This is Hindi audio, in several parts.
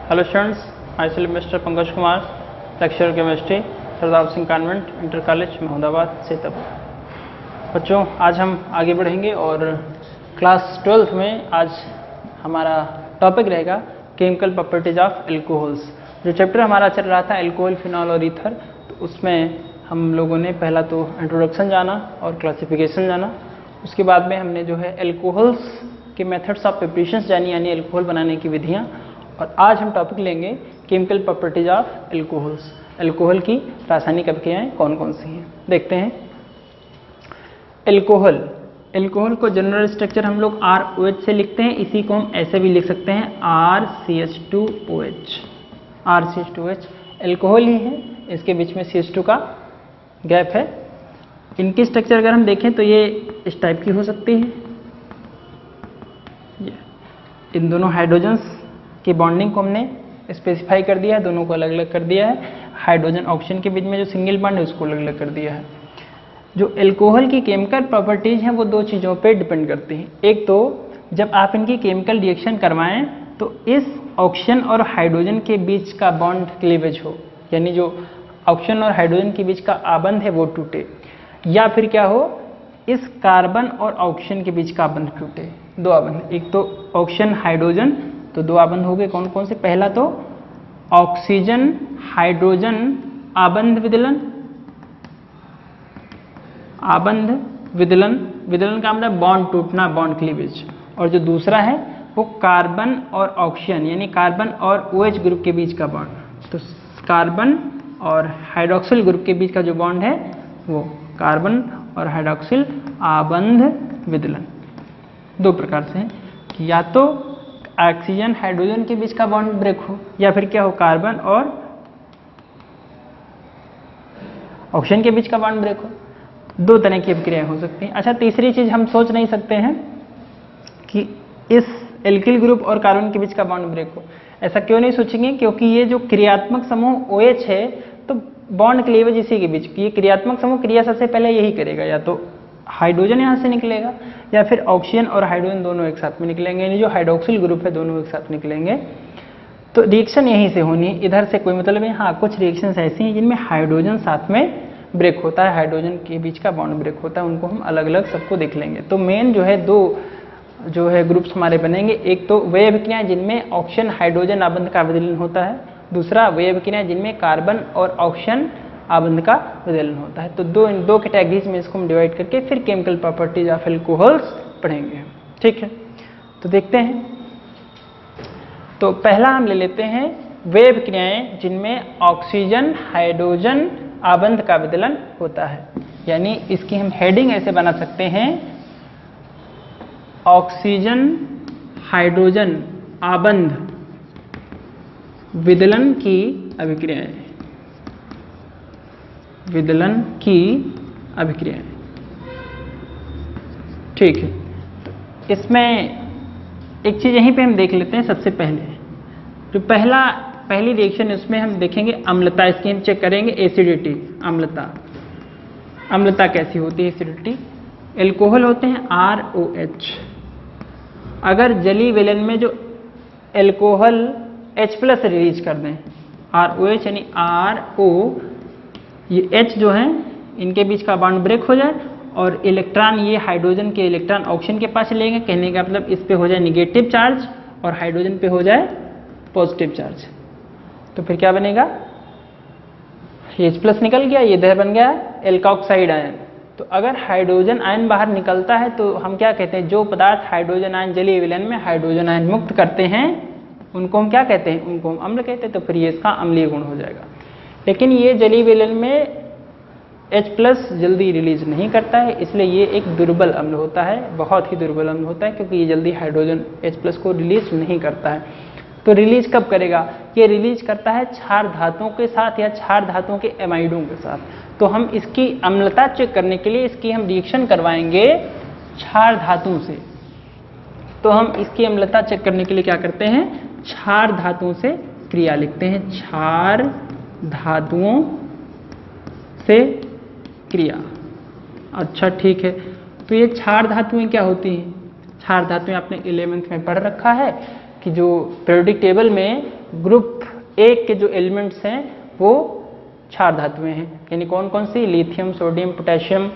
Hello students, myself Mr. Pankaj Kumar, lecturer chemistry, Sardar Singh convent inter college Mahmudabad Sitapur. बच्चों, आज हम आगे बढ़ेंगे और क्लास 12th में आज हमारा टॉपिक रहेगा केमिकल प्रॉपर्टीज ऑफ एल्कोहल्स। जो चैप्टर हमारा चल रहा था एल्कोहल, फिनॉल और ईथर, तो उसमें हम लोगों ने पहला तो इंट्रोडक्शन जाना और क्लासिफिकेशन जाना। उसके बाद में हमने जो है एल्कोहल्स के मेथड्स ऑफ प्रिपरेशंस जानी, यानी एल्कोहल बनाने की विधियाँ। और आज हम टॉपिक लेंगे chemical properties of alcohols. Alcohol की रासायनिक अभिक्रियाएं कौन कौन सी हैं, देखते हैं। एल्कोहल को जनरल स्ट्रक्चर हम लोग ROH से लिखते हैं। इसी को हम ऐसे भी लिख सकते हैं RCH2OH। RCH2OH एल्कोहल ही है, इसके बीच में CH2 का गैप है। इनकी स्ट्रक्चर अगर हम देखें तो ये इस टाइप की हो सकती है। इन दोनों हाइड्रोजन्स की बॉन्डिंग को हमने स्पेसिफाई कर दिया है, दोनों को अलग अलग कर दिया है। हाइड्रोजन ऑक्सीजन के बीच में जो सिंगल बॉन्ड है उसको अलग अलग कर दिया है। जो एल्कोहल की केमिकल प्रॉपर्टीज हैं वो दो चीज़ों पे डिपेंड करती हैं। एक तो जब आप इनकी केमिकल रिएक्शन करवाएं तो इस ऑक्सीजन और हाइड्रोजन के बीच का बॉन्ड क्लीवेज हो, यानी जो ऑक्सीजन और हाइड्रोजन के बीच का आबंध है वो टूटे, या फिर क्या हो, इस कार्बन और ऑक्सीजन के बीच का आबंध टूटे। दो आबंध, एक तो ऑक्सीजन हाइड्रोजन, तो दो आबंध हो गए कौन कौन से। पहला तो ऑक्सीजन हाइड्रोजन आबंध विदलन, आबंध विदलन, विदलन का मतलब बॉन्ड टूटना, बॉन्ड क्लीवेज। और जो दूसरा है वो कार्बन और ऑक्सीजन, यानी कार्बन और OH ग्रुप के बीच का बॉन्ड। तो कार्बन और हाइड्रोक्सिल ग्रुप के बीच का जो बॉन्ड है वो कार्बन और हाइड्रोक्सिल आबंध विदलन। दो प्रकार से है, या तो ऑक्सीजन हाइड्रोजन के बीच का बॉन्ड ब्रेक हो, या फिर क्या हो, कार्बन और ऑक्सीजन के बीच का बॉन्ड ब्रेक हो। दो तरह की अभिक्रियाएं हो सकती हैं। अच्छा, तीसरी चीज हम सोच नहीं सकते हैं कि इस एल्किल ग्रुप और कार्बन के बीच का बॉन्ड ब्रेक हो। ऐसा क्यों नहीं सोचेंगे, क्योंकि ये जो क्रियात्मक समूह OH है तो बॉन्ड क्लीवेज इसी के बीच, ये क्रियात्मक समूह क्रिया सबसे पहले यही करेगा, या तो हाइड्रोजन यहाँ से निकलेगा या फिर ऑक्सीजन और हाइड्रोजन दोनों एक साथ में निकलेंगे, यानी जो हाइड्रोक्सिल ग्रुप है दोनों एक साथ निकलेंगे। तो रिएक्शन यहीं से होनी है, इधर से कोई मतलब नहीं। हाँ, कुछ रिएक्शंस ऐसी हैं जिनमें हाइड्रोजन साथ में ब्रेक होता है, हाइड्रोजन के बीच का बॉन्ड ब्रेक होता है, उनको हम अलग अलग सबको देख लेंगे। तो मेन जो है दो जो है ग्रुप्स हमारे बनेंगे। एक तो वे अभिक्रियाएं जिनमें ऑक्सीजन हाइड्रोजन आबंध का विदलन होता है, दूसरा वे अभिक्रियाएं जिनमें कार्बन और ऑक्सीजन आबंध का विदलन होता है। तो इन दो कैटेगरीज में इसको हम डिवाइड करके फिर केमिकल प्रॉपर्टीज ऑफ एल्कोहल्स पढ़ेंगे। ठीक है, तो देखते हैं। तो पहला हम ले लेते हैं वे अभिक्रियाएं जिनमें ऑक्सीजन हाइड्रोजन आबंध का विदलन होता है, यानी इसकी हम हेडिंग ऐसे बना सकते हैं, ऑक्सीजन हाइड्रोजन आबंध विदलन की अभिक्रियाएं, विदलन की अभिक्रियाएं। ठीक है, तो इसमें एक चीज यहीं पे हम देख लेते हैं। सबसे पहले जो पहली रिएक्शन है उसमें हम देखेंगे अम्लता, इसकी हम चेक करेंगे एसिडिटी, अम्लता कैसी होती है, एसिडिटी। एल्कोहल होते हैं ROH। अगर जलीय विलयन में जो एल्कोहल H+ रिलीज कर दें, ROH यानी RO, ये H जो है इनके बीच का बॉन्ड ब्रेक हो जाए और इलेक्ट्रॉन, ये हाइड्रोजन के इलेक्ट्रॉन ऑक्सीजन के पास लेंगे, कहने का मतलब इस पे हो जाए निगेटिव चार्ज और हाइड्रोजन पे हो जाए पॉजिटिव चार्ज। तो फिर क्या बनेगा, H+ निकल गया, ये इधर बन गया एल्कोक्साइड आयन। तो अगर हाइड्रोजन आयन बाहर निकलता है तो हम क्या कहते हैं, जो पदार्थ हाइड्रोजन आयन जलीय विलयन में हाइड्रोजन आयन मुक्त करते हैं उनको हम क्या कहते हैं, उनको हम अम्ल कहते हैं। तो फिर ये इसका अम्लीय गुण हो जाएगा। लेकिन ये जलीय विलयन में H+ जल्दी रिलीज नहीं करता है, इसलिए ये एक दुर्बल अम्ल होता है, बहुत ही दुर्बल अम्ल होता है, क्योंकि ये जल्दी हाइड्रोजन H+ को रिलीज नहीं करता है। तो रिलीज कब करेगा, ये रिलीज करता है क्षार धातुओं के साथ या क्षार धातुओं के एमाइडों के साथ। तो हम इसकी अम्लता चेक करने के लिए इसकी हम रिएक्शन करवाएंगे क्षार धातुओं से। तो हम इसकी अम्लता चेक करने के लिए क्या करते हैं, क्षार धातुओं से क्रिया लिखते हैं, क्षार धातुओं से क्रिया। अच्छा ठीक है, तो ये क्षार धातुएं क्या होती हैं? क्षार धातुएं आपने 11th में पढ़ रखा है कि जो पीरियोडिक टेबल में ग्रुप एक के जो एलिमेंट्स हैं वो क्षार धातुएं हैं, यानी कौन कौन सी, lithium, sodium, potassium,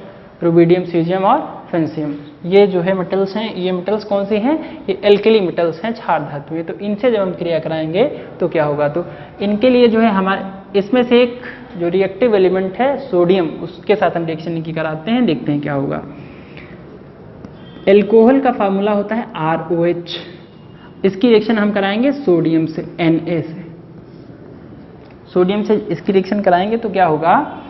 rubidium, caesium और फ्रेंसियम। ये जो है मेटल्स हैं, ये मेटल्स कौन सी हैं, ये एल्केली मेटल्स हैं, क्षार धातुएं। तो इनसे जब हम क्रिया कराएंगे तो क्या होगा, तो इनके लिए जो है हमारे इसमें से एक जो रिएक्टिव एलिमेंट है सोडियम, उसके साथ हम रिएक्शन नहीं कराते हैं, देखते हैं क्या होगा। एल्कोहल का फार्मूला होता है ROH, इसकी रिएक्शन हम कराएंगे सोडियम से, Na से, सोडियम से इसकी रिएक्शन कराएंगे तो क्या होगा,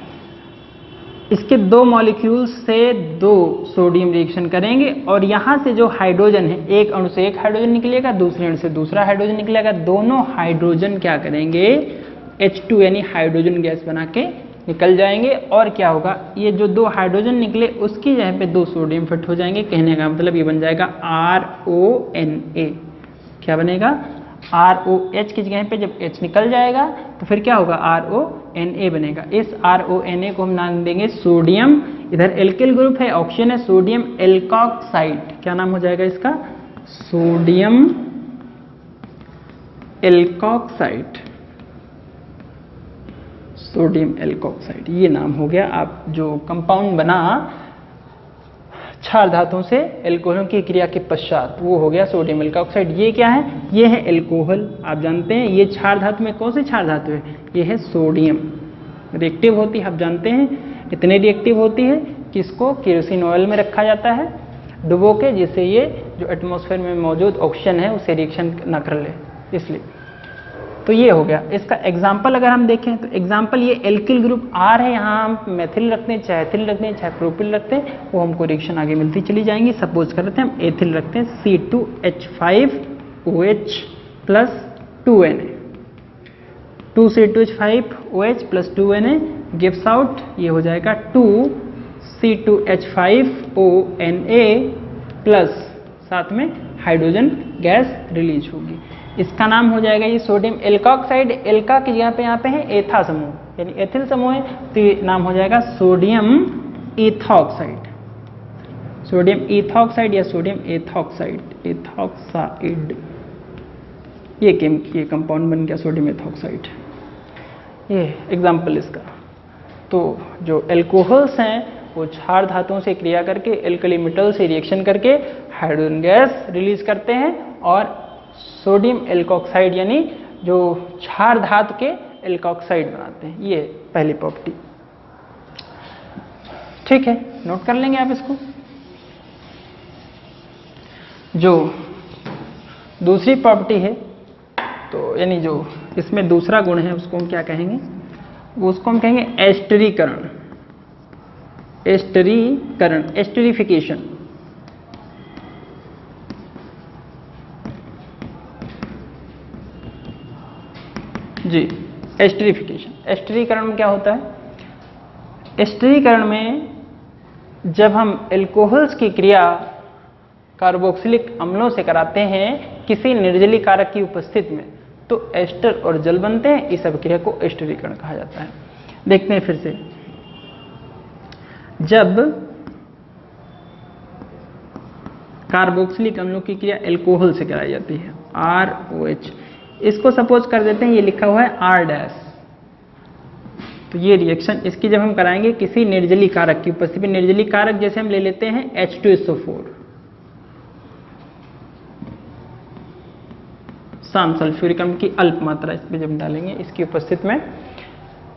इसके दो मॉलिक्यूल्स से दो सोडियम रिएक्शन करेंगे और यहां से जो हाइड्रोजन है, एक अणु से एक हाइड्रोजन निकलेगा, दूसरे अणु से दूसरा हाइड्रोजन निकलेगा, दोनों हाइड्रोजन क्या करेंगे, H2 यानी हाइड्रोजन गैस बना के निकल जाएंगे। और क्या होगा, ये जो दो हाइड्रोजन निकले उसकी जगह पे दो सोडियम फिट हो जाएंगे। कहने का मतलब ये बन जाएगा RONA। क्या बनेगा, ROH की जगह पे जब H निकल जाएगा तो फिर क्या होगा, RONA बनेगा। इस RONA को हम नाम देंगे सोडियम। इधर एल्किल ग्रुप है, ऑक्सीजन है, सोडियम एल्कोक्साइड। क्या नाम हो जाएगा इसका, सोडियम एल्कोक्साइड, सोडियम एल्कोक्साइड, ये नाम हो गया। आप जो कंपाउंड बना क्षार धातुओं से एल्कोहलों की क्रिया के पश्चात, वो हो गया सोडियम एल्कोक्साइड। ये क्या है, ये है एल्कोहल। आप जानते हैं ये क्षार धातु में कौन सी क्षार धातु है, ये है सोडियम। रिएक्टिव होती है, आप जानते हैं इतने रिएक्टिव होती है कि इसको केरोसिन ऑयल में रखा जाता है डुबो के, जिससे ये जो एटमॉस्फेयर में मौजूद ऑक्सीजन है उसे रिएक्शन न कर ले, इसलिए। तो ये हो गया। इसका एग्जाम्पल अगर हम देखें तो एग्जाम्पल ये एल्किल ग्रुप R है, यहाँ हम मेथिल रखते हैं, चाहे एथिल रखते हैं, चाहे प्रोपिल रखते हैं, वो हमको रिएक्शन आगे मिलती चली जाएंगी। सपोज करते हैं हम एथिल रखते हैं, C2H5OH plus 2Na, 2C2H5OH plus 2Na gives out, ये हो जाएगा 2C2H5ONa प्लस साथ में हाइड्रोजन गैस रिलीज होगी। इसका नाम हो जाएगा ये सोडियम एल्कोक्साइड। एल्का की जगह पे यहाँ पे है एथा समूह, यानी एथिल समूह है, तो ये नाम हो जाएगा सोडियम इथॉक्साइड, सोडियम इथॉक्साइड या सोडियम एथॉक्साइड, एथॉक्साइड। ये कंपाउंड बन गया सोडियम एथॉक्साइड। ये एग्जाम्पल इसका। तो जो एल्कोहल्स हैं वो क्षार धातुओं से क्रिया करके एल्कली मेटल से रिएक्शन करके हाइड्रोजन गैस रिलीज करते हैं और सोडियम एल्कोक्साइड यानी जो क्षार धातु के एल्कोक्साइड बनाते हैं। ये पहली प्रॉपर्टी, ठीक है, नोट कर लेंगे आप इसको। जो दूसरी प्रॉपर्टी है, तो यानी जो इसमें दूसरा गुण है उसको हम क्या कहेंगे, वो उसको हम कहेंगे एस्टरीकरण, एस्टरीकरण, एस्टरीफिकेशन। जी, एस्टरीफिकेशन। एस्टरीकरण में क्या होता है, एस्टरीकरण में जब हम एल्कोहल्स की क्रिया कार्बोक्सिलिक अम्लों से कराते हैं किसी निर्जली कारक की उपस्थिति में, तो एस्टर और जल बनते हैं। इस अभिक्रिया को एस्टरीकरण कहा जाता है। देखते हैं फिर से, जब कार्बोक्सिलिक अम्लों की क्रिया एल्कोहल से कराई जाती है, ROH, इसको सपोज कर देते हैं ये लिखा हुआ है R', तो ये रिएक्शन इसकी जब हम कराएंगे किसी निर्जली कारक की उपस्थिति में, निर्जली कारक जैसे हम ले लेते हैं H2SO4, साम सल्फ्यूरिक अम्ल की अल्प मात्रा इसमें जब डालेंगे इसकी उपस्थिति में,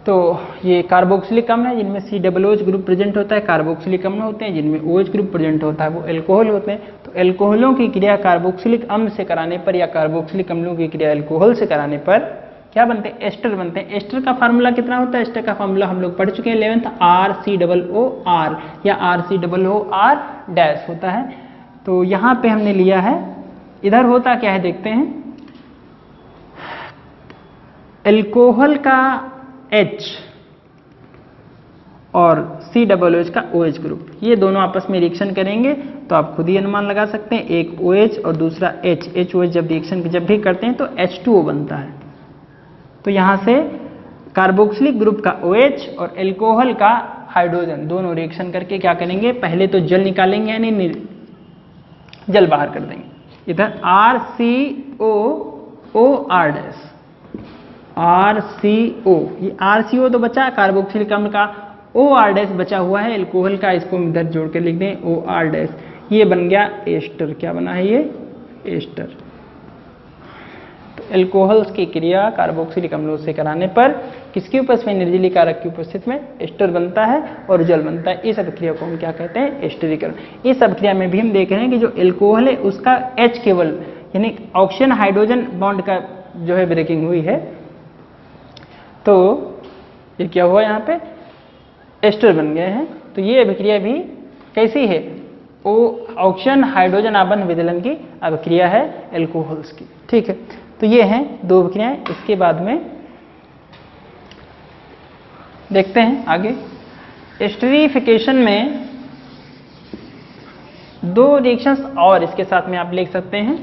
तो ये कार्बोक्सिलिक अम्ल है जिनमें COOH ग्रुप प्रेजेंट होता है, कार्बोक्सिलिक अम्ल होते हैं जिनमें OH ग्रुप प्रेजेंट होता है, वो एल्कोहल होते हैं। तो एल्कोहलों की क्रिया कार्बोक्सिलिक अम्ल से कराने पर या कार्बोक्सिलिक अम्लों की क्रिया एल्कोहल से कराने पर क्या बनते हैं, एस्टर बनते हैं। एस्टर का फार्मूला कितना होता है, एस्टर का फार्मूला हम लोग पढ़ चुके हैं 11th, RCOOR या RCOOR' होता है। तो यहाँ पे हमने लिया है, इधर होता क्या है देखते हैं, एल्कोहल का H और COOH का OH ग्रुप, ये दोनों आपस में रिएक्शन करेंगे तो आप खुद ही अनुमान लगा सकते हैं, एक OH और दूसरा HOH जब रिएक्शन जब भी करते हैं तो H2O बनता है। तो यहाँ से कार्बोक्सिलिक ग्रुप का OH और एल्कोहल का हाइड्रोजन दोनों रिएक्शन करके क्या करेंगे, पहले तो जल निकालेंगे यानी जल बाहर कर देंगे। इधर RCOOR', RCO, ये RCO तो बचा कार्बोक्सिलिक अम्ल का, OR डैश बचा हुआ है एल्कोहल का, इसको हम इधर जोड़ के लिख दें OR डैश, ये बन गया एस्टर। क्या बना है ये? एस्टर। तो एल्कोहल्स की क्रिया कार्बोक्सिलिक अम्लों से कराने पर किसकी उपस्थिति में? निर्जलीय कारक की उपस्थिति में एस्टर बनता है और जल बनता है। इस अभिक्रिया को हम क्या कहते हैं? एस्टरीकरण। इस अभिक्रिया में भी हम देख रहे हैं कि जो एल्कोहल है उसका H केवल यानी ऑक्सीजन हाइड्रोजन बॉन्ड का जो है ब्रेकिंग हुई है, तो ये क्या हुआ? यहाँ पे एस्टर बन गए हैं। तो ये अभिक्रिया भी कैसी है? ऑक्सीजन हाइड्रोजन आबंध विदलन की अभिक्रिया है एल्कोहल्स की। ठीक है, तो ये हैं दो अभिक्रियाएं। इसके बाद में देखते हैं आगे। एस्टरीफिकेशन में दो रिएक्शंस और इसके साथ में आप लिख सकते हैं।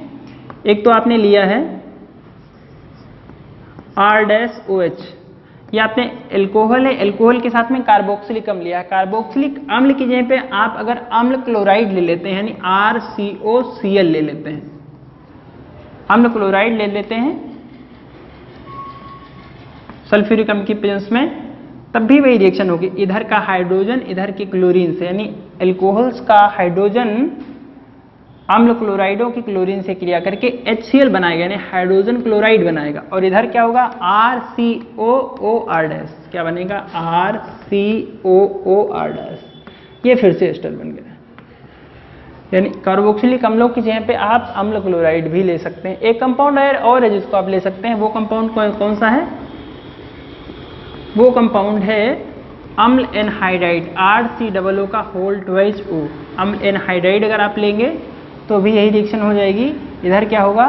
एक तो आपने लिया है R-OH, ये आपने एल्कोहल है, एल्कोहल के साथ में कार्बोक्सिलिक अम्ल लिया है। कार्बोक्सिलिक अम्ल की जगह पे आप अगर अम्ल क्लोराइड ले लेते हैं यानी RCOCl ले लेते हैं, अम्ल क्लोराइड ले लेते हैं सल्फ्यूरिक अम्ल की प्रेजेंस में, तब भी वही रिएक्शन होगी। इधर का हाइड्रोजन इधर की क्लोरीन से, यानी एल्कोहल्स का हाइड्रोजन अम्ल क्लोराइडों की क्लोरीन से क्रिया करके HCl बनाएगा यानी हाइड्रोजन क्लोराइड बनाएगा, और इधर क्या होगा? RCOOR dash. क्या बनेगा? RCOOR dash. ये फिर से एस्टर बन गया। यानी कार्बोक्सिलिक अम्लों की जगह पे आप अम्ल क्लोराइड भी ले सकते हैं। एक कंपाउंड और है जिसको आप ले सकते हैं, वो कंपाउंड कौन सा है? वो कंपाउंड है अम्ल एनहाइड्राइड, RCOO का होल ट्वाइस O। अम्ल एनहाइड्राइड अगर आप लेंगे तो भी यही रिएक्शन हो जाएगी। इधर क्या होगा?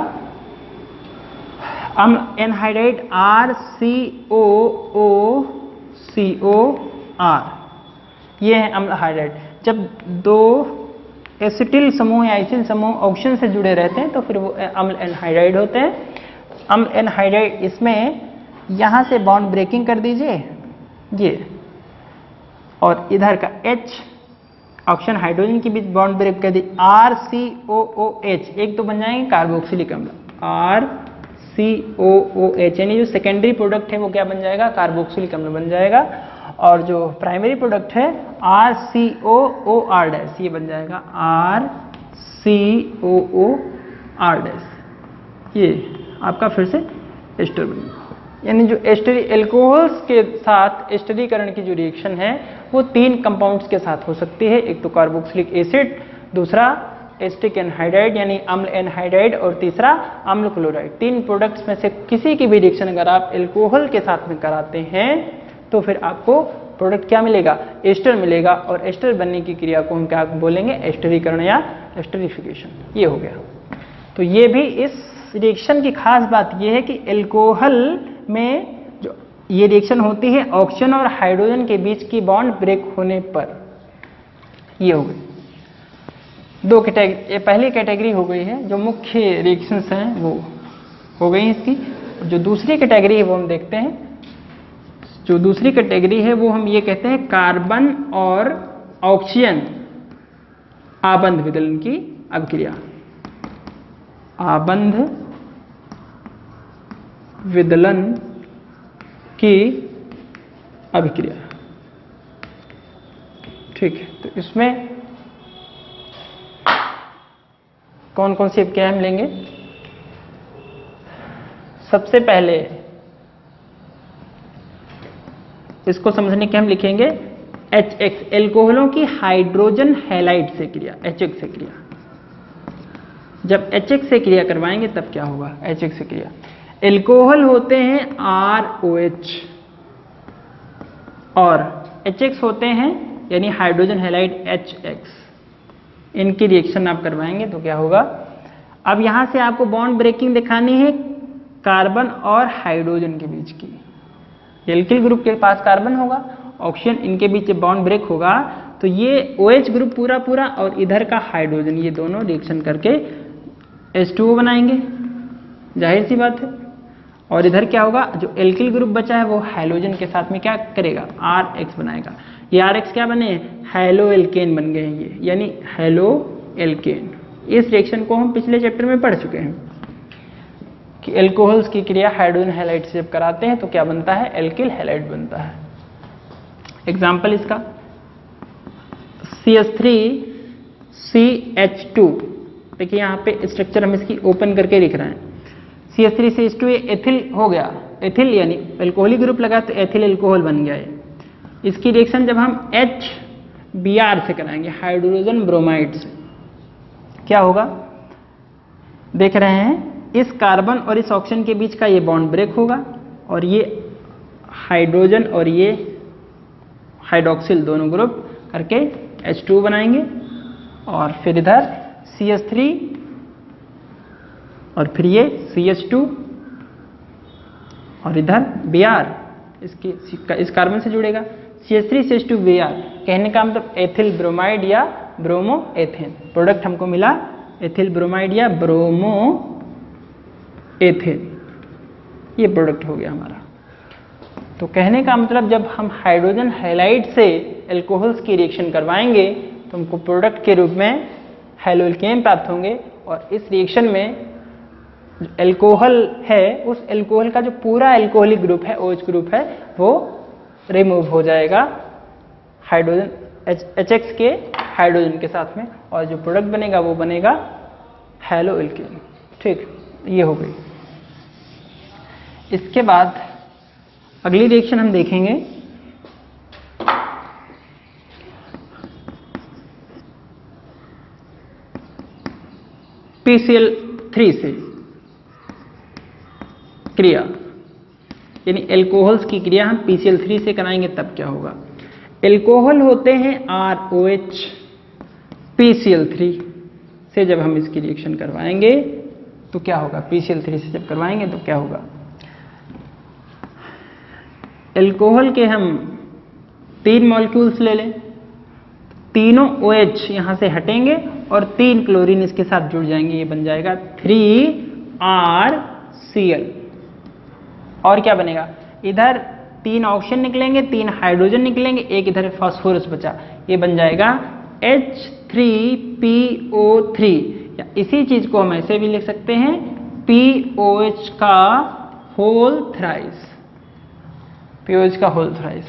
अम्ल एनहाइड्राइड RCOOCOR, ये है अम्ल हाइड्राइड। जब दो एसिटिल समूह या एसिल समूह ऑक्सीजन से जुड़े रहते हैं तो फिर वो अम्ल एनहाइड्राइड होते हैं। अम्ल एनहाइड्राइड, इसमें यहां से बॉन्ड ब्रेकिंग कर दीजिए ये, और इधर का H ऑक्सीजन हाइड्रोजन के बीच बॉन्ड ब्रेक कर दी, RCOOH, एक तो बन जाएंगे कार्बोक्सिलिक अम्ल RCOOH, यानी जो सेकेंडरी प्रोडक्ट है वो क्या बन जाएगा? कार्बोक्सिलिक अम्ल बन जाएगा, और जो प्राइमरी प्रोडक्ट है RCOOR डैश, ये बन जाएगा RCOOR डैश। ये आपका फिर से एस्टर बनेगा। यानी जो एस्टरी एल्कोहल्स के साथ एस्टरीकरण की जो रिएक्शन है वो तीन कंपाउंड्स के साथ हो सकती है। एक तो कार्बोक्सिलिक एसिड, दूसरा एस्टिक एनहाइड्राइड यानी अम्ल एनहाइड्राइड, और तीसरा अम्ल क्लोराइड। तीन प्रोडक्ट्स में से किसी की भी रिएक्शन अगर आप एल्कोहल के साथ में कराते हैं तो फिर आपको प्रोडक्ट क्या मिलेगा? एस्टर मिलेगा, और एस्टर बनने की क्रिया को हम क्या बोलेंगे? एस्टरीकरण या एस्टरीफिकेशन। ये हो गया। तो ये भी इस रिएक्शन की खास बात यह है कि एल्कोहल में जो ये रिएक्शन होती है ऑक्सीजन और हाइड्रोजन के बीच की बॉन्ड ब्रेक होने पर। ये हो गई दो कैटेगरी। ये पहली कैटेगरी हो गई है, जो मुख्य रिएक्शंस हैं वो हो गई इसकी। जो दूसरी कैटेगरी है वो हम देखते हैं। जो दूसरी कैटेगरी है वो हम ये कहते हैं कार्बन और ऑक्सीजन आबंध विदलन की अभिक्रिया। आबंध विदलन की अभिक्रिया। ठीक है, तो इसमें कौन कौन सी अभिक्रिया हम लेंगे? सबसे पहले इसको समझने के हम लिखेंगे HX, एल्कोहलों की हाइड्रोजन हैलाइड से क्रिया, HX से क्रिया। जब HX से क्रिया करवाएंगे तब क्या होगा? HX से क्रिया। एल्कोहल होते हैं ROH और HX होते हैं यानी हाइड्रोजन हैलाइड HX। इनकी रिएक्शन आप करवाएंगे तो क्या होगा? अब यहां से आपको बॉन्ड ब्रेकिंग दिखानी है कार्बन और हाइड्रोजन के बीच की। एल्किल ग्रुप के पास कार्बन होगा, ऑक्सीजन, इनके बीच बॉन्ड ब्रेक होगा तो ये OH ग्रुप पूरा पूरा और इधर का हाइड्रोजन, ये दोनों रिएक्शन करके H2O बनाएंगे, जाहिर सी बात है। और इधर क्या होगा? जो एल्किल ग्रुप बचा है वो हैलोजन के साथ में क्या करेगा? RH बनाएगा। ये RH क्या बने? हैलो एल्केन बन गए हैं ये, यानी हैलो एल्केन। इस रिएक्शन को हम पिछले चैप्टर में पढ़ चुके हैं। कि एल्कोहल्स की क्रिया हाइड्रोजन हैलाइड से जब कराते हैं तो क्या बनता है, एल्किल हैलाइड बनता है। एग्जाम्पल इसका CH3CH2, देखिए यहाँ पे स्ट्रक्चर हम इसकी ओपन करके लिख रहे हैं। CH3CH2 ये एथिल हो गया, एथिल यानी एल्कोहलिक ग्रुप लगा तो एथिल एल्कोहल बन गया ये। इसकी रिएक्शन जब हम HBr से कराएंगे, हाइड्रोजन ब्रोमाइड से, क्या होगा, देख रहे हैं इस कार्बन और इस ऑक्सीजन के बीच का ये बॉन्ड ब्रेक होगा और ये हाइड्रोजन और ये हाइड्रोक्सिल दोनों ग्रुप करके H2 बनाएंगे और फिर इधर CH3 और फिर ये CH2 और इधर Br इस कार्बन से जुड़ेगा, CH3CH2 Br, कहने का मतलब एथिल ब्रोमाइड या ब्रोमो एथेन। प्रोडक्ट हमको मिला एथिल ब्रोमाइड या ब्रोमो एथेन, ये प्रोडक्ट हो गया हमारा। तो कहने का मतलब जब हम हाइड्रोजन हैलाइड से एल्कोहल्स की रिएक्शन करवाएंगे तो हमको प्रोडक्ट के रूप में हैलोएल्केन प्राप्त होंगे और इस रिएक्शन में जो एल्कोहल है उस एल्कोहल का जो पूरा एल्कोहलिक ग्रुप है, OH ग्रुप है, वो रिमूव हो जाएगा हाइड्रोजन HX के हाइड्रोजन के साथ में और जो प्रोडक्ट बनेगा वो बनेगा हैलोएल्केन। ठीक, ये हो गई। इसके बाद अगली रिएक्शन हम देखेंगे PCl3 से क्रिया, यानी एल्कोहल्स की क्रिया हम PCl3 से कराएंगे तब क्या होगा। एल्कोहल होते हैं ROH, PCl3 से जब हम इसकी रिएक्शन करवाएंगे तो क्या होगा, PCl3 से जब करवाएंगे तो क्या होगा, एल्कोहल के हम 3 मॉलिक्यूल्स ले लें, तीनों OH यहां से हटेंगे और 3 क्लोरीन इसके साथ जुड़ जाएंगे, ये बन जाएगा 3RCl। और क्या बनेगा, इधर 3 ऑक्सीजन निकलेंगे, 3 हाइड्रोजन निकलेंगे, एक इधर फास्फोरस बचा, ये बन जाएगा H3PO3। या इसी चीज को हम ऐसे भी लिख सकते हैं POH का होल थ्राइस, POH का होल थ्राइस।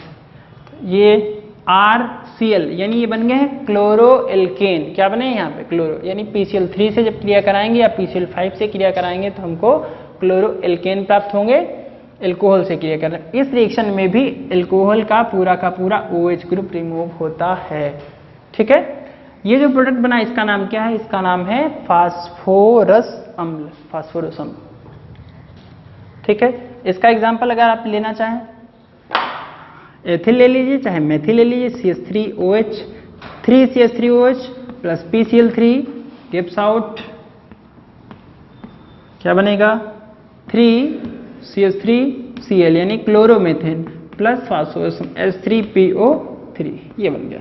ये RCl यानी ये बन गए हैं क्लोरोएल्केन। क्या बने यहाँ पे, क्लोरो, यानी PCl3 से जब क्रिया कराएंगे या PCl5 से क्रिया कराएंगे तो हमको क्लोरोएल्केन प्राप्त होंगे एल्कोहल से क्रिया करना। इस रिएक्शन में भी एल्कोहल का पूरा OH ग्रुप रिमूव होता है। ठीक है, ये जो प्रोडक्ट बना इसका नाम क्या है, इसका नाम है फास्फोरस अम्ल, फास्फोरस अम्ल। ठीक है, इसका एग्जाम्पल अगर आप लेना चाहें, एथिल ले लीजिए चाहे मेथिल ले लीजिए, CH3OH, 3CH3OH plus PCl3 gives out, क्या बनेगा, 3CH3Cl यानी क्लोरोमेथेन प्लस फास्फोरस H3PO3, ये बन गया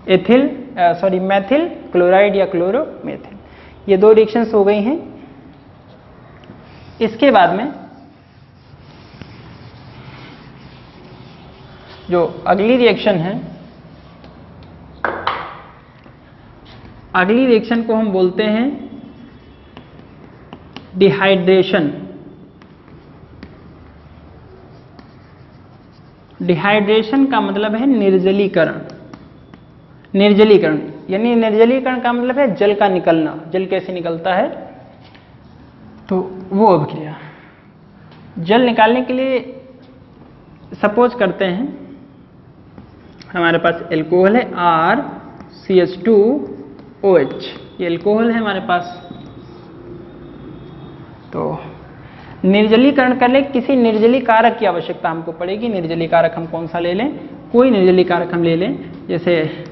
मेथिल क्लोराइड या क्लोरोमेथेन। ये 2 रिएक्शंस हो गई हैं। इसके बाद में जो अगली रिएक्शन है, अगली रिएक्शन को हम बोलते हैं डिहाइड्रेशन। डिहाइड्रेशन का मतलब है निर्जलीकरण। निर्जलीकरण यानी निर्जलीकरण का मतलब है जल का निकलना। जल कैसे निकलता है, तो वो अभिक्रिया। जल निकालने के लिए सपोज करते हैं हमारे पास एल्कोहल है RCH2OH, ये एल्कोहल है हमारे पास। तो निर्जलीकरण करने किसी निर्जली कारक की आवश्यकता हमको पड़ेगी। निर्जली कारक हम कौन सा ले लें, कोई निर्जली कारक हम ले लें, जैसे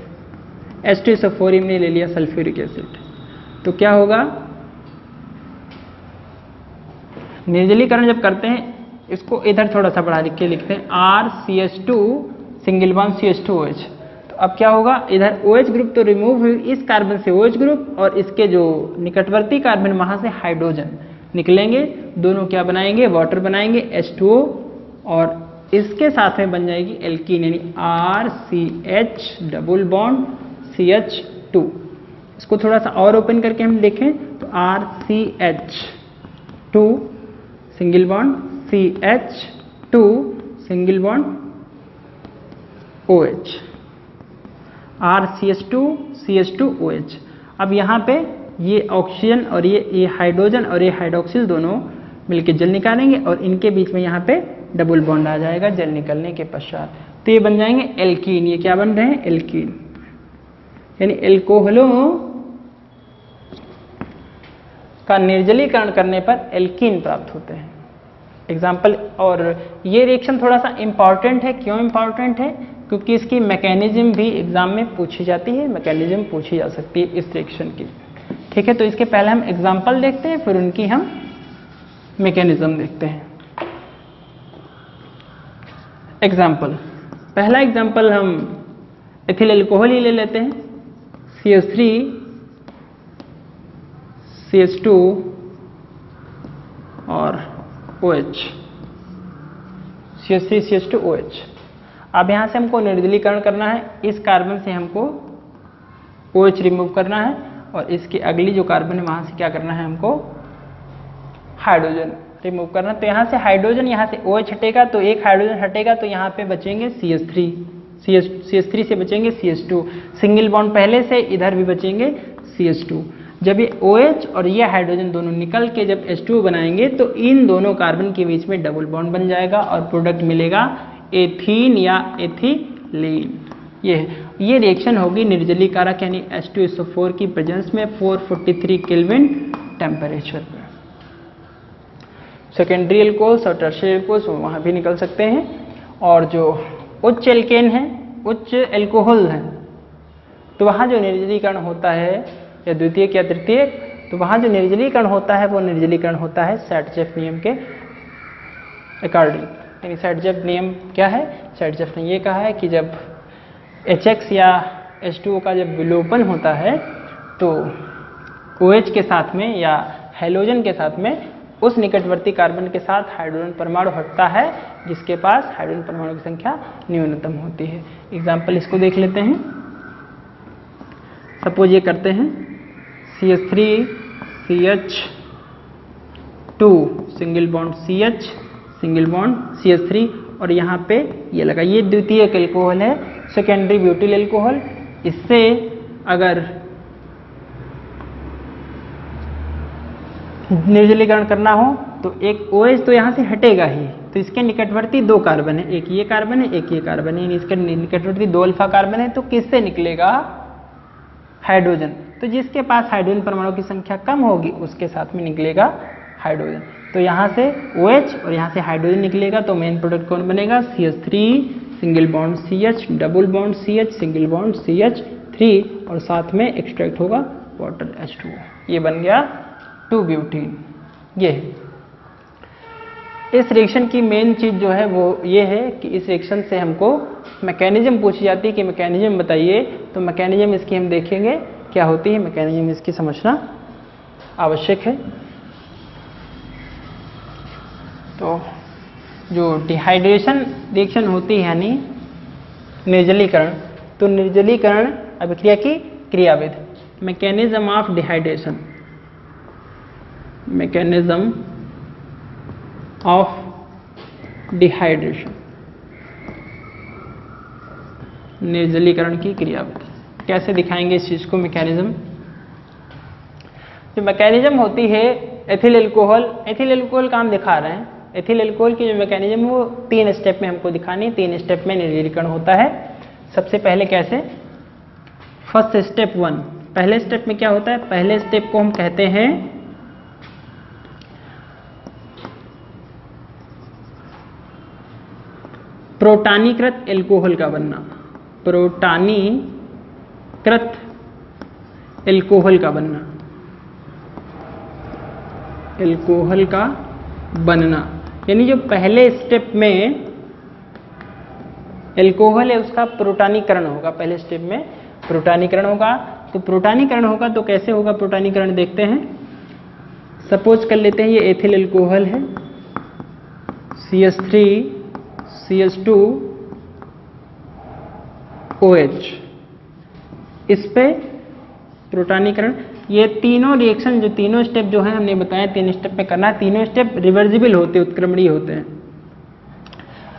H2SO4 ने ले लिया सल्फ्यूरिक एसिड। तो क्या होगा, निर्जलीकरण जब करते हैं, इसको इधर थोड़ा सा बढ़ा लिख के लिखते हैं RCH2 सिंगल बॉन्ड CH2OH। तो अब क्या होगा, इधर OH ग्रुप तो रिमूव हुई, इस कार्बन से OH ग्रुप और इसके जो निकटवर्ती कार्बन वहां से हाइड्रोजन निकलेंगे, दोनों क्या बनाएंगे, वाटर बनाएंगे H2O और इसके साथ में बन जाएगी एल्कीन यानी RCH डबल बॉन्ड CH2। इसको थोड़ा सा और ओपन करके हम देखें तो RCH2 2 single bond CH2 single bond OH, RCH2 CH2 OH। अब यहाँ पे ये ऑक्सीजन और ये हाइड्रोजन और ये हाइड्रोक्सिल दोनों मिलके जल निकालेंगे और इनके बीच में यहाँ पे डबल बॉन्ड आ जाएगा जल निकलने के पश्चात, तो ये बन जाएंगे एल्कीन। ये क्या बन रहे हैं? एल्कीन, यानी एल्कोहलों का निर्जलीकरण करने पर एल्कीन प्राप्त होते हैं। एग्जाम्पल, और ये रिएक्शन थोड़ा सा इंपॉर्टेंट है। क्यों इंपॉर्टेंट है? क्योंकि इसकी मैकेनिज्म भी एग्जाम में पूछी जाती है, मैकेनिज्म पूछी जा सकती है इस रिएक्शन की। ठीक है, तो इसके पहले हम एग्जाम्पल देखते हैं, फिर उनकी हम मैकेनिज्म देखते हैं। एग्जाम्पल, पहला एग्जाम्पल हम एथिल अल्कोहल ही ले लेते हैं, CH3 CH2 और OH, CH3 CH2 OH। अब यहाँ से हमको निर्जलीकरण करना है, इस कार्बन से हमको OH रिमूव करना है और इसकी अगली जो कार्बन है वहाँ से क्या करना है? हमको हाइड्रोजन रिमूव करना। तो यहाँ से हाइड्रोजन, यहाँ से OH हटेगा तो एक हाइड्रोजन हटेगा, तो यहाँ पे बचेंगे CH3 से बचेंगे CH2, सिंगल बॉन्ड पहले से, इधर भी बचेंगे CH2। जब ये OH और ये हाइड्रोजन दोनों निकल के जब H2 बनाएंगे तो इन दोनों कार्बन के बीच में डबल बॉन्ड बन जाएगा और प्रोडक्ट मिलेगा एथीन या एथिलीन। ये रिएक्शन होगी निर्जलीकारक यानी H2SO4 की प्रेजेंस में 443 केल्विन टेम्परेचर पर। सेकेंडरी एल्कोहल्स और टर्शियरी एल्कोहल्स वहाँ भी निकल सकते हैं, और जो उच्च एल्केन है, उच्च एल्कोहल है, तो वहाँ जो निर्जलीकरण होता है या द्वितीयक या तृतीयक, तो वहाँ जो निर्जलीकरण होता है वो निर्जलीकरण होता है सैटजेफ नियम के अकॉर्डिंग। यानी सैटजेफ नियम क्या है? सैटजेफ ने ये कहा है कि जब HX या H2O का जब विलोपन होता है तो OH के साथ में या हैलोजन के साथ में उस निकटवर्ती कार्बन के साथ हाइड्रोजन परमाणु हटता है जिसके पास हाइड्रोजन परमाणु की संख्या न्यूनतम होती है। एग्जाम्पल इसको देख लेते हैं। सपोज ये करते हैं CH3 CH2 single bond CH single bond CH3 और यहाँ पे ये लगा, ये द्वितीयक एल्कोहल है, सेकेंडरी ब्यूटिल एल्कोहल। इससे अगर निर्जलीकरण करना हो तो एक OH तो यहाँ से हटेगा ही, तो इसके निकटवर्ती दो कार्बन है, एक ये कार्बन है एक ये कार्बन है, इसके निकटवर्ती 2 अल्फा कार्बन है, तो किससे निकलेगा? हाइड्रोजन। तो जिसके पास हाइड्रोजन परमाणु की संख्या कम होगी उसके साथ में निकलेगा हाइड्रोजन। तो यहाँ से OH और यहाँ से हाइड्रोजन निकलेगा, तो मेन प्रोडक्ट कौन बनेगा? CH3 single bond CH double bond CH single bond CH3 और साथ में एक्सट्रैक्ट होगा वाटर H2O। ये बन गया 2-ब्यूटीन। ये इस रिएक्शन की मेन चीज जो है वो ये है कि इस रिएक्शन से हमको मैकेनिज्म पूछी जाती है कि मैकेनिज्म बताइए, तो मैकेनिज्म इसकी हम देखेंगे क्या होती है, मैकेनिज्म इसकी समझना आवश्यक है। तो जो डिहाइड्रेशन रिएक्शन होती है यानी निर्जलीकरण, तो निर्जलीकरण अभिक्रिया की क्रियाविधि, mechanism of dehydration, mechanism of dehydration, निर्जलीकरण की क्रियाविधि। कैसे दिखाएंगे इस चीज को मैकेनिज्म? जो मैकेनिज्म होती है एथिल अल्कोहल, एथिल अल्कोहल का हम दिखा रहे हैं। एथिल अल्कोहल की जो मैकेनिज्म है वो 3 स्टेप में हमको दिखानी है। 3 स्टेप में निर्जलीकरण होता है। सबसे पहले कैसे? फर्स्ट स्टेप 1, पहले स्टेप में क्या होता है? पहले स्टेप को हम कहते हैं प्रोटानीकृत एल्कोहल का बनना, प्रोटानीकृत एल्कोहल का बनना, एल्कोहल का बनना, यानी जो पहले स्टेप में एल्कोहल है उसका प्रोटानीकरण होगा। पहले स्टेप में प्रोटानीकरण होगा। तो प्रोटानीकरण होगा तो कैसे होगा प्रोटानीकरण? देखते हैं। सपोज कर लेते हैं ये एथिल एल्कोहल है, CH3 CH2 OH, इस पे प्रोटानीकरण ये तीनों रिएक्शन जो तीनों स्टेप जो है हमने बताया 3 स्टेप में करना है, तीनों स्टेप रिवर्सिबल होते हैं, उत्क्रमणीय होते हैं।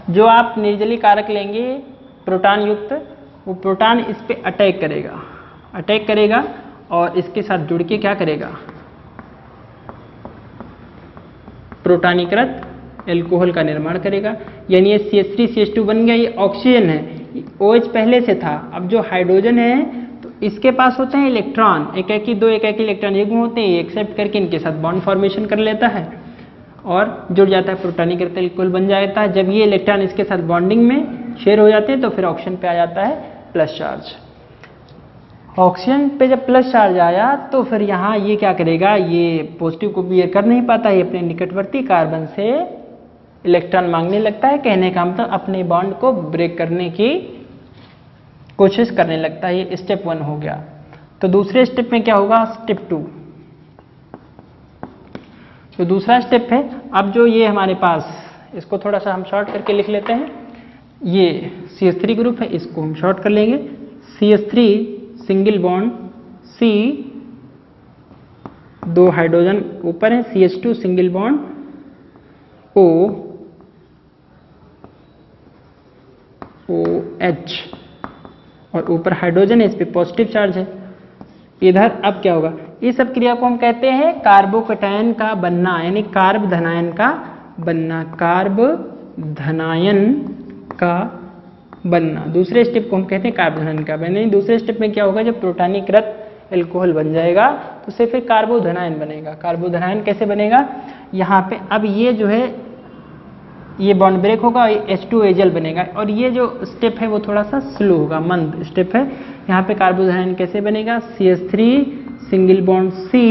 जो आप निर्जलीय कारक लेंगे प्रोटॉन युक्त, वो प्रोटॉन इस पे अटैक करेगा और इसके साथ जुड़ के क्या करेगा, प्रोटॉनीकृत एल्कोहल का निर्माण करेगा। यानी ये CH3 CH2 बन गया, ये ऑक्सीजन है, OH पहले से था। अब जो हाइड्रोजन है तो इसके पास होते हैं इलेक्ट्रॉन, एक दो इलेक्ट्रॉन युग्म होते हैं, ये एक्सेप्ट करके इनके साथ बॉन्ड फॉर्मेशन कर लेता है और जुड़ जाता है, प्रोटॉनीकृत एल्कोहल बन जाता है। जब ये इलेक्ट्रॉन इसके साथ बॉन्डिंग में शेयर हो जाते हैं तो फिर ऑक्सीजन पे आ जाता है प्लस चार्ज। ऑक्सीजन पे जब प्लस चार्ज आया तो फिर यहाँ ये क्या करेगा, ये पॉजिटिव को बियर कर नहीं पाता, ये अपने निकटवर्ती कार्बन से इलेक्ट्रॉन मांगने लगता है। कहने का मतलब अपने बॉन्ड को ब्रेक करने की कोशिश करने लगता है। ये स्टेप 1 हो गया। तो दूसरे स्टेप में क्या होगा, स्टेप 2। तो दूसरा स्टेप है, अब जो ये हमारे पास, इसको थोड़ा सा हम शॉर्ट करके लिख लेते हैं, ये CH3 ग्रुप है, इसको हम शॉर्ट कर लेंगे। CH3 single bond C, 2 hydrogen ऊपर है, CH2 single bond O, OH और ऊपर हाइड्रोजन है, इस पे पॉजिटिव चार्ज है। इधर अब क्या होगा, इस सब क्रिया को हम कहते हैं कार्बोकैटायन का बनना, यानी कार्ब धनायन का बनना, कार्ब धनायन का बनना। दूसरे स्टेप को हम कहते हैं कार्ब धनायन का बनना। दूसरे स्टेप में क्या होगा, जब प्रोटॉनीकृत एल्कोहल बन जाएगा तो उसे फिर कार्बोधनायन बनेगा। कार्बोधनायन कैसे बनेगा, यहाँ पे अब ये जो है ये बॉन्ड ब्रेक होगा, H2Al बनेगा और ये जो स्टेप है वो थोड़ा सा स्लो होगा, मंद स्टेप है। यहाँ पे कार्बोधनायन कैसे बनेगा, CH3 सिंगल बॉन्ड C,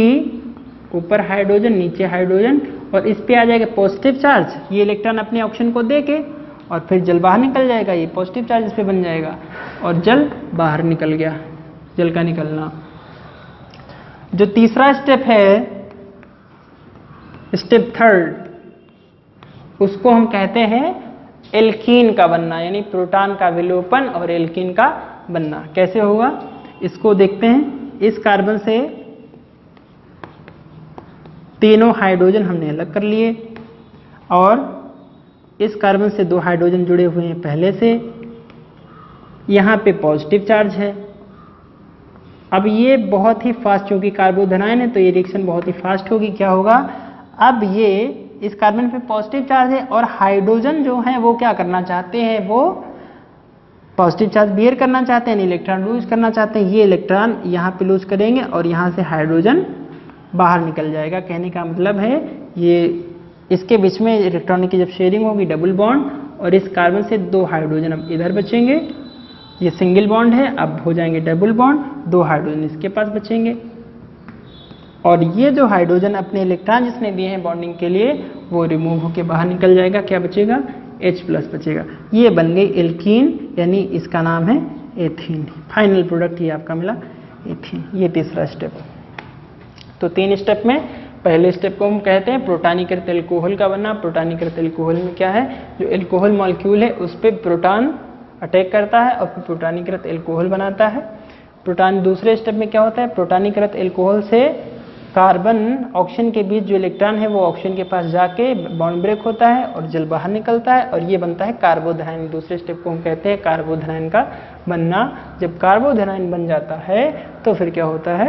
ऊपर हाइड्रोजन नीचे हाइड्रोजन और इस पे आ जाएगा पॉजिटिव चार्ज, ये इलेक्ट्रॉन अपने ऑक्सीजन को दे के और फिर जल बाहर निकल जाएगा, ये पॉजिटिव चार्ज इस पे बन जाएगा और जल बाहर निकल गया, जल का निकलना। जो तीसरा स्टेप है, स्टेप 3, उसको हम कहते हैं एल्कीन का बनना, यानी प्रोटॉन का विलोपन और एल्कीन का बनना। कैसे होगा इसको देखते हैं। इस कार्बन से तीनों हाइड्रोजन हमने अलग कर लिए और इस कार्बन से 2 हाइड्रोजन जुड़े हुए हैं पहले से, यहाँ पे पॉजिटिव चार्ज है। अब ये बहुत ही फास्ट, क्योंकि कार्बोधनायन है तो ये रिएक्शन बहुत ही फास्ट होगी। क्या होगा, अब ये इस कार्बन पे पॉजिटिव चार्ज है और हाइड्रोजन जो है वो क्या करना चाहते हैं, वो पॉजिटिव चार्ज बियर करना चाहते हैं, इलेक्ट्रॉन लूज करना चाहते हैं। ये इलेक्ट्रॉन यहाँ पे लूज करेंगे और यहाँ से हाइड्रोजन बाहर निकल जाएगा। कहने का मतलब है ये इसके बीच में इलेक्ट्रॉन की जब शेयरिंग होगी डबल बॉन्ड और इस कार्बन से 2 हाइड्रोजन अब इधर बचेंगे, ये सिंगल बॉन्ड है, अब हो जाएंगे डबल बॉन्ड, 2 हाइड्रोजन इसके पास बचेंगे और ये जो हाइड्रोजन अपने इलेक्ट्रॉन जिसने दिए हैं बॉन्डिंग के लिए वो रिमूव होकर बाहर निकल जाएगा। क्या बचेगा, H+ बचेगा। ये बन गई एल्कीन, यानी इसका नाम है एथीन। फाइनल प्रोडक्ट ये आपका मिला एथीन। ये तीसरा स्टेप। तो 3 स्टेप में पहले स्टेप को हम कहते हैं प्रोटॉनीकृत एल्कोहल का बनना। प्रोटॉनीकृत एल्कोहल में क्या है, जो एल्कोहल मॉलिक्यूल है उस पर प्रोटॉन अटैक करता है और फिर प्रोटॉनीकृत एल्कोहल बनाता है। प्रोटॉन दूसरे स्टेप में क्या होता है, प्रोटॉनीकृत एल्कोहल से कार्बन ऑक्सीजन के बीच जो इलेक्ट्रॉन है वो ऑक्सीजन के पास जाके बॉन्ड ब्रेक होता है और जल बाहर निकलता है और ये बनता है कार्बोधनायन। दूसरे स्टेप को हम कहते हैं कार्बोधनायन का बनना। जब कार्बोधनायन बन जाता है तो फिर क्या होता है,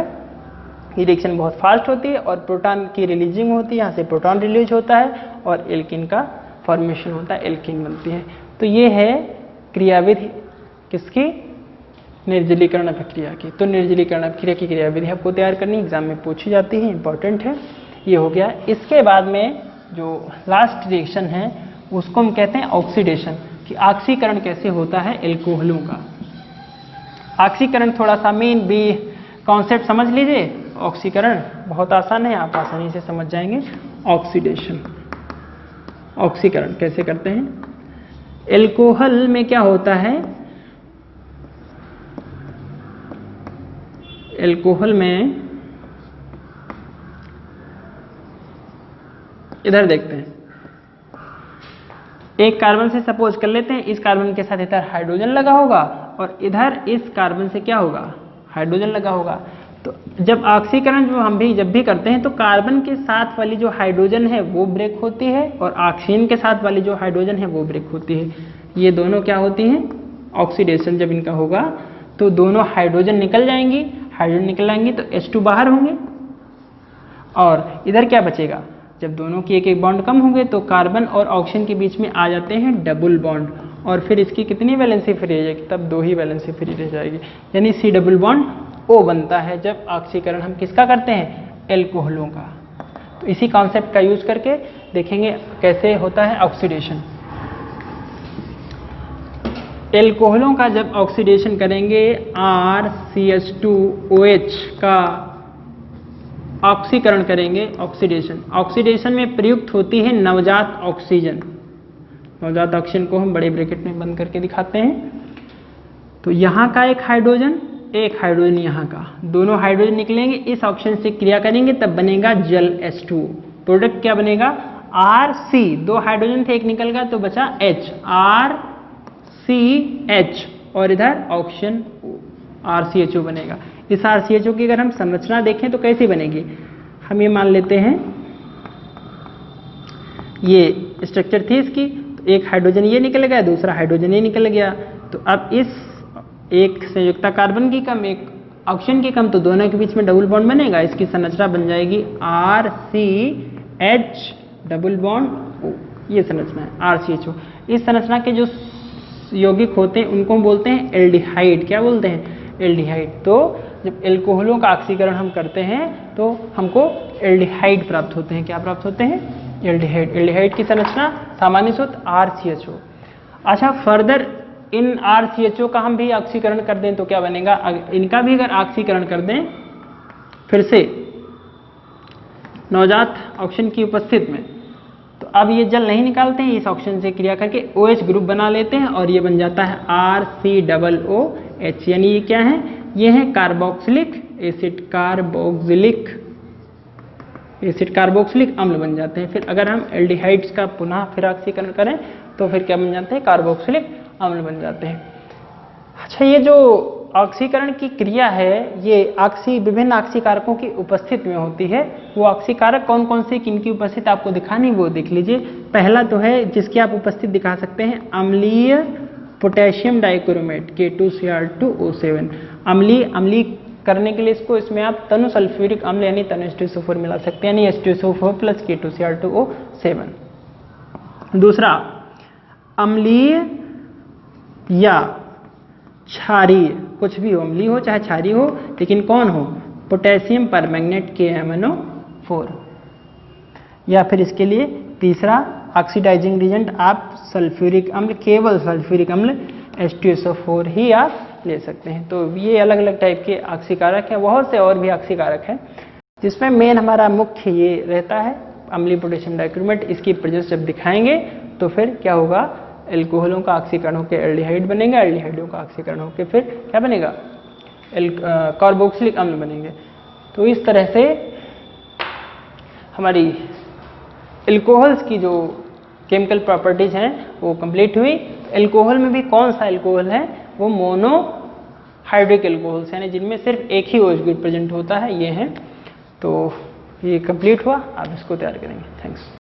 ये रिएक्शन बहुत फास्ट होती है और प्रोटॉन की रिलीजिंग होती है, यहाँ से प्रोटॉन रिलीज होता है और एल्कीन का फॉर्मेशन होता है, एल्कीन बनती है। तो ये है क्रियाविधि किसकी, निर्जलीकरण अभिक्रिया की। तो निर्जलीकरण अभिक्रिया की क्रियाविधि आपको तैयार करनी एग्जाम में पूछी जाती है, इंपॉर्टेंट है। ये हो गया। इसके बाद में जो लास्ट रिएक्शन है उसको हम कहते हैं ऑक्सीडेशन, कि ऑक्सीकरण कैसे होता है एल्कोहलों का। ऑक्सीकरण थोड़ा सा मेन भी कॉन्सेप्ट समझ लीजिए। ऑक्सीकरण बहुत आसान है, आप आसानी से समझ जाएंगे। ऑक्सीडेशन, ऑक्सीकरण कैसे करते हैं। एल्कोहल में क्या होता है, एल्कोहल में इधर देखते हैं, एक कार्बन से सपोज कर लेते हैं, इस कार्बन के साथ इधर हाइड्रोजन लगा होगा और इधर इस कार्बन से क्या होगा, हाइड्रोजन लगा होगा। तो जब ऑक्सीकरण जो हम भी जब भी करते हैं तो कार्बन के साथ वाली जो हाइड्रोजन है वो ब्रेक होती है और ऑक्सीजन के साथ वाली जो हाइड्रोजन है वो ब्रेक होती है। ये दोनों क्या होती हैं, ऑक्सीडेशन जब इनका होगा तो दोनों हाइड्रोजन निकल जाएंगी, हाइड्रोजन निकल आएंगी तो H2 बाहर होंगे और इधर क्या बचेगा, जब दोनों की एक एक बॉन्ड कम होंगे तो कार्बन और ऑक्सीजन के बीच में आ जाते हैं डबल बॉन्ड और फिर इसकी कितनी वैलेंसी फ्री रह जाएगी, तब 2 ही वैलेंसी फ्री रह जाएगी, यानी C डबल बॉन्ड O बनता है जब ऑक्सीकरण हम किसका करते हैं, एल्कोहलों का। तो इसी कॉन्सेप्ट का यूज करके देखेंगे कैसे होता है ऑक्सीडेशन। एल्कोहलों का जब ऑक्सीडेशन करेंगे RCH2OH का ऑक्सीकरण करेंगे, ऑक्सीडेशन में प्रयुक्त होती है नवजात ऑक्सीजन। नवजात ऑक्सीजन को हम बड़े ब्रैकेट में बंद करके दिखाते हैं। तो यहाँ का एक हाइड्रोजन यहाँ का, दोनों हाइड्रोजन निकलेंगे, इस ऑक्सीजन से क्रिया करेंगे तब बनेगा जल H2। प्रोडक्ट क्या बनेगा, RC, 2 हाइड्रोजन थे एक निकल गया तो बचा H, RCH और इधर ऑक्सीजन RCHO बनेगा। इस RCHO की अगर हम संरचना देखें तो कैसी बनेगी, हम ये मान लेते हैं ये स्ट्रक्चर थी इसकी, तो एक हाइड्रोजन ये निकल गया, दूसरा हाइड्रोजन ये निकल गया। तो अब इस एक संयुक्ता कार्बन की कम एक ऑक्सीजन की कम, तो दोनों के बीच में डबल बॉन्ड बनेगा, इसकी संरचना बन जाएगी RCH डबल बॉन्ड O। ये संरचना है RCHO। इस संरचना के जो यौगिक होते हैं उनको हम बोलते हैं एल्डिहाइड। क्या बोलते हैं, एल्डिहाइड। तो जब एल्कोहलों का ऑक्सीकरण हम करते हैं तो हमको एल्डिहाइड प्राप्त होते हैं। क्या प्राप्त होते हैं, एल्डिहाइड। एल्डिहाइड की संरचना सामान्य सूत्र RCHO। अच्छा, फर्दर इन RCHO का हम भी ऑक्सीकरण कर दें तो क्या बनेगा, इनका भी अगर ऑक्सीकरण कर दें फिर से नवजात ऑक्सीजन की उपस्थिति में, तो अब ये जल नहीं निकालते हैं, इस ऑक्सीजन से क्रिया करके OH ग्रुप बना लेते हैं और ये बन जाता है RCOOH। यानी ये क्या है, ये है कार्बोक्सिलिक एसिड, एसिड कार्बोक्सिलिक अम्ल बन जाते हैं। फिर अगर हम एल्डिहाइड्स का पुनः फिर ऑक्सीकरण करें तो फिर क्या बन जाते हैं, कार्बोक्सिलिक अम्ल बन जाते हैं। अच्छा, ये जो ऑक्सीकरण की क्रिया है ये विभिन्न ऑक्सीकारकों की उपस्थिति में होती है। वो ऑक्सीकारक कौन कौन से किनकी उपस्थिति आपको दिखानी वो देख लीजिए। पहला तो है जिसकी आप उपस्थिति दिखा सकते हैं, अम्लीय पोटेशियम डाइक्रोमेट K2Cr2O7। अम्लीय करने के लिए इसमें आप तनु सल्फ्यूरिक अम्ल यानी तनु H2SO4 मिला सकते हैं, यानी H2SO4 + K2Cr2O7। दूसरा, अम्लीय या क्षारीय, कुछ भी हो, अम्लीय हो चाहे क्षारीय हो, लेकिन कौन हो, पोटेशियम परमैंगनेट KMnO4। या फिर इसके लिए तीसरा ऑक्सीडाइजिंग रिएजेंट आप सल्फ्यूरिक अम्ल, केवल सल्फ्यूरिक अम्ल H2SO4 ही आप ले सकते हैं। तो ये अलग अलग टाइप के ऑक्सीकारक हैं, बहुत से और भी ऑक्सीकारक हैं जिसमें मेन हमारा मुख्य ये रहता है अम्लीय पोटेशियम डाइक्रोमेट। इसकी प्रेजेंस जब दिखाएंगे तो फिर क्या होगा, एल्कोहलों का ऑक्सीकरण होकर एल्डिहाइड बनेगा, एल्डिहाइडों का ऑक्सीकरण होकर फिर क्या बनेगा, कार्बोक्सिलिक अम्ल बनेंगे। तो इस तरह से हमारी एल्कोहल्स की जो केमिकल प्रॉपर्टीज हैं वो कंप्लीट हुई। एल्कोहल में भी कौन सा एल्कोहल है, वो मोनो हाइड्रिक एल्कोहल्स यानी जिनमें सिर्फ एक ही OH ग्रुप प्रेजेंट होता है, ये हैं। तो ये कंप्लीट हुआ, आप इसको तैयार करेंगे। थैंक्स।